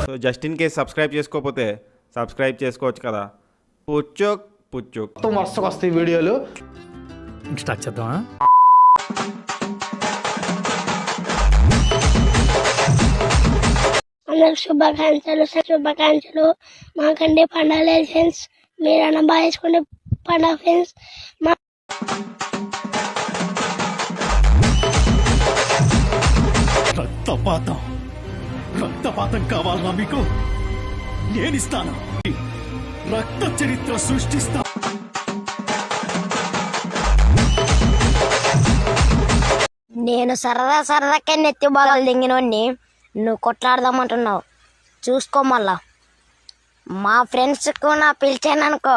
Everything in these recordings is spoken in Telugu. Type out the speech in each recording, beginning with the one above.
So just in case subscribe చేసుకోకపోతే సబ్స్క్రైబ్ చేసుకోవచ్చు కదా. పుచ్చుక్ పుచ్చుక్ మొత్తం వరుసగా వస్తాయి వీడియోలు. స్టార్ట్ చేద్దామా? అందరికి శుభాకాంక్షలు. మాకంటే పండుగ లేదు ఫ్రెండ్స్, మీరన్నా బాగా వేసుకుంటే పండుగ ఫ్రెండ్స్. రక్తపాతం కావాలన్నా మీకు నేనిస్తాను. రక్త చరిత్ర సృష్టిస్తా. నేను సరదాకే నెత్తి బాగాలు దింగినోడిని నువ్వు కొట్లాడదామంటున్నావు. చూసుకో మళ్ళా మా ఫ్రెండ్స్కు నా పిలిచాననుకో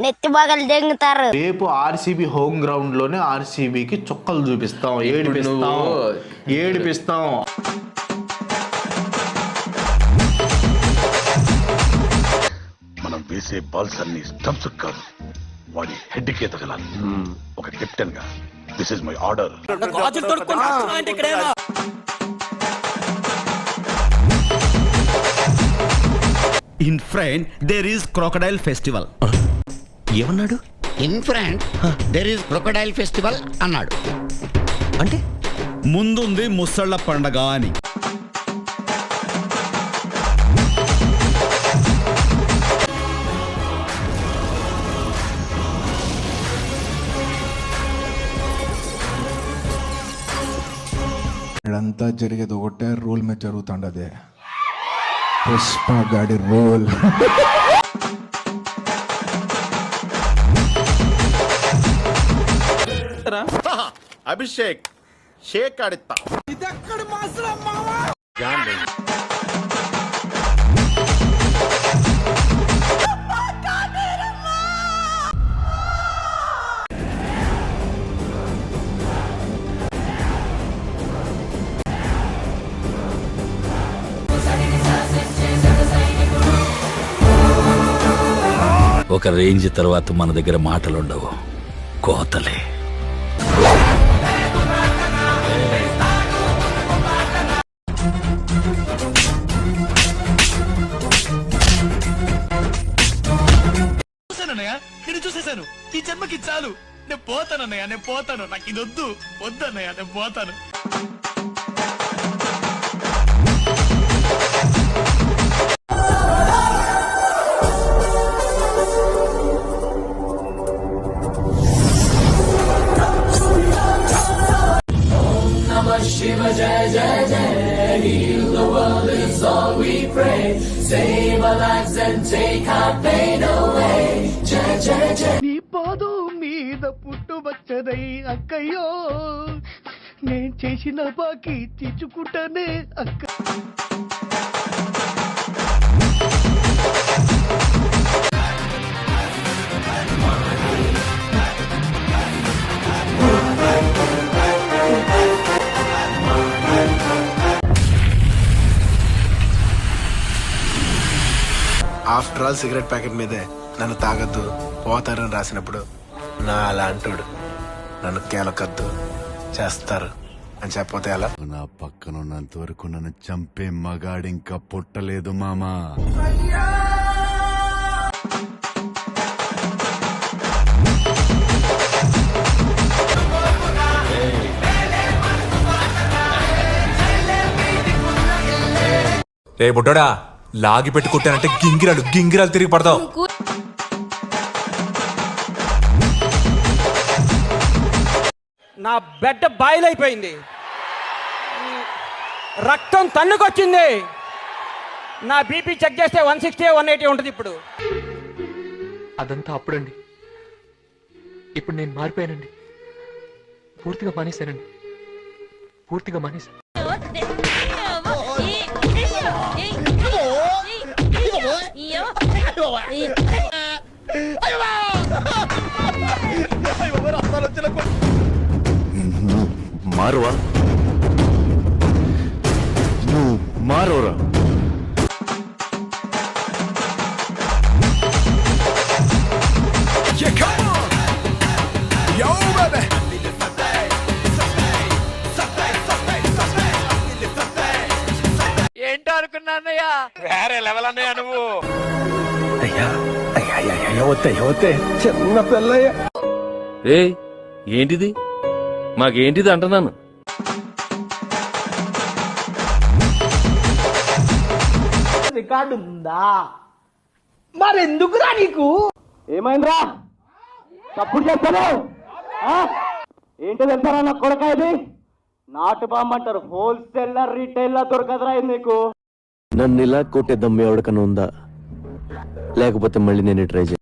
నెత్తి బాగాలు దింగుతారు. రేపు ఆర్సీబీ హోమ్ గ్రౌండ్ లోనే ఆర్సీబీకి చుక్కలు చూపిస్తాం, ఏడిపిస్తాం. మనం వేసే బాల్స్ అన్ని స్టంప్స్ కాదు, వాడి హెడ్ కే తగలాలి. ఒక కెప్టెన్ గా this is my order. In front there is crocodile festival. ఏమన్నాడు? In front there is crocodile festival అన్నాడు. అంటే ముందుంది ముసళ్ళ పండగ అని. ఇదంతా జరిగేది ఒకటే రూల్ మీద జరుగుతుండదే, పుష్ప గాడి రూల్. అభిషేక్ షేక్ ఆడిస్తా. ఒక రేంజ్ తర్వాత మన దగ్గర మాటలుండవు, కోతలే. నేను చూసేశాను. ఈ జన్మకి చాలు. నేను పోతానన్నయ్య, నేను పోతాను. నాకు ఇది వద్దన్నయ్య, నేను పోతాను. Shiva Jai Jai Jai, heal the world is all we pray. Save our lives and take our pain away. Jai Jai Jai. నీ పాదం మీద పుట్టుబచ్చదై అక్కయ్యో, నేను చేసిన బాకీ తీర్చుకుంటానే అక్క. ఆఫ్టర్ ఆల్ సిగరెట్ ప్యాకెట్ మీదే నన్ను తాగద్దు పోతారని రాసినప్పుడు నా అలాంటోడు నన్ను కేలకద్దు చేస్తారు అని చెప్పపోతే అలా. నా పక్కనున్నంత వరకు నన్ను చంపే మగాడింకా పుట్టలేదు మామా. రే బుడ్డోడా, లాగి పెట్టి కొట్టానంటే గింగిరాలు తిరిగి పడతావు. నా బెడ్ బాయిలైపోయింది, రక్తం తన్నుకొచ్చింది. నా బీపీ చెక్ చేస్తే 160 180 ఉంటుంది ఇప్పుడు. అదంతా అప్పుడండి. ఇప్పుడు నేను మారిపోయానండి. పూర్తిగా మానేశాను. మారువా నువ్వు మారోరా. అనుకున్నా అన్నయ్య. వేరే లెవెల్ అన్నయ్య నువ్వు. చిన్న పిల్లయ్య. ఏంటిది మాకేంటిది అంటున్నాను. రికార్డు ఉందా మరెందుకురా నీకు? ఏమైందిరా తప్పుడు చేస్తాను? ఏంటి తెలుసారా నా కొడక ఇది? నాటు బాంబు అంటారు. హోల్సేలర్ రీటైలర్ దొరకదురా ఇది నీకు. నన్ను ఇలా కొట్టే దమ్ము ఎవరికన్నా ఉందా? లేకపోతే మళ్ళీ నేను ట్రై చేయ.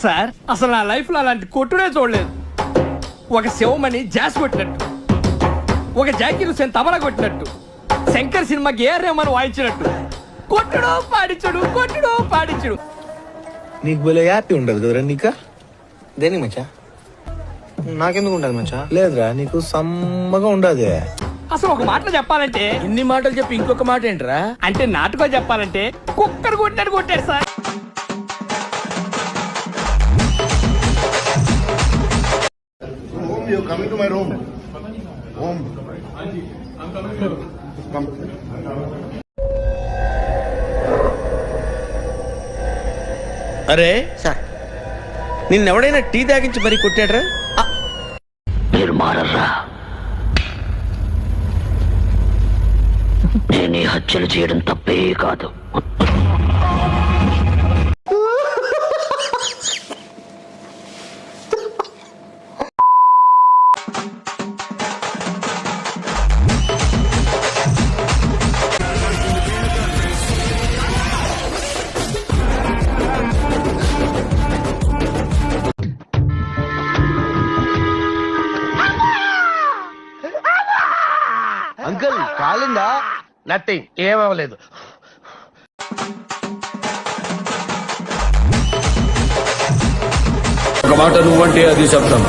సార్ అసలు నా లైఫ్ లో అలాంటి కొట్టుడే చూడలేదు. ఒక శివమణి జాస్ కొట్టినట్టు, ఒక జాకీర్ హుసేన్ తబలా కొట్టినట్టు, శంకర్ సినిమాకి ఏ రేమని వాయించినట్టు కొట్టుడు పాడించుడు, కొట్టుడు పాడించుడు. నీకు భలే హ్యాపీ ఉండదు కదరా? నీకా దేనికి మచ్చా? నాకెందుకు ఉండదు మచ్చా? లేదురా, నీకు సమ్మగా ఉండదు. అసలు ఒక మాటలో చెప్పాలంటే, ఇన్ని మాటలు చెప్పి ఇంకొక మాట ఏంట్రా? అంటే నాటుకో చెప్పాలంటే కుక్కర్ కొట్టినట్టు కొట్టాడు sir. coming to my room. Home. అరే సార్, నిన్నెవడైనా టీ తాగించి మరీ కొట్టాడ్రా? మీరు మారర్రా. నేను హత్యలు చేయడం తప్పే కాదు. అంకుల్ కాలిందా? నథింగ్, ఏమవ్వలేదు. ఒక మాట నువ్వంటే అది శబ్దం,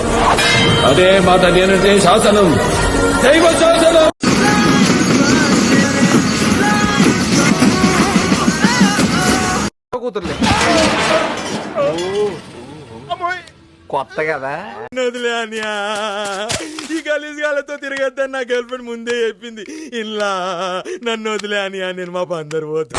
అదే మాట నేనంటే శాసనం. దైవ శాసనం. కూతుర్లే కొత్త కదా. వదిలే అనియా, ఈ గలీజ్ గాలతో తిరగద్దని నా గర్ల్ ఫ్రెండ్ ముందే చెప్పింది. ఇలా నన్ను వదిలే అనియా, నేను మా అందరు పోతా.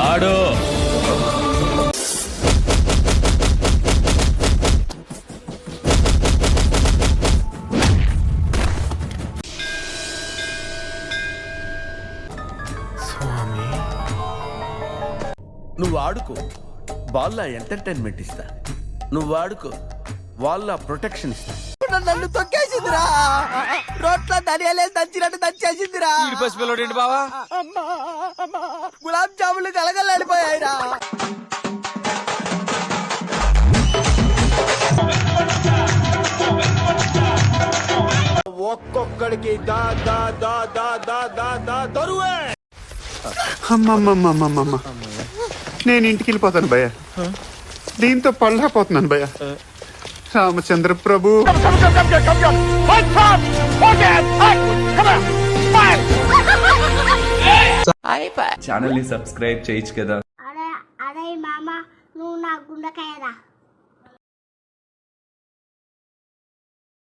ఆడు నువ్వు ఆడుకో, వాళ్ళ ఎంటర్టైన్మెంట్ ఇస్తా. నువ్వు ఆడుకో, వాళ్ళ ప్రొటెక్షన్ ఇస్తా. నన్ను తొక్కేసిందిరా, రోట్ల ధనియాలేదు దంచినట్టు దంచేసిందిరా. పసిపిల్లోడేంటి బావా? గులాబ్ జాములు కలగలాడిపోయాయిరా. ఒక్కొక్కడికి దా దా దా దా దా దా దా దొరువే. అమ్మమ్మమ్మమ్మమ్మ, నేను ఇంటికి వెళ్ళిపోతాను భయ్య. దీంతో పళ్ళపోతున్నాను భయ్య. రామచంద్ర ప్రభు. ఛానల్ ని సబ్స్క్రైబ్ చేయొచ్చు కదా. అరే అరే మామ, నువ్వు నా గుండెకాయరా.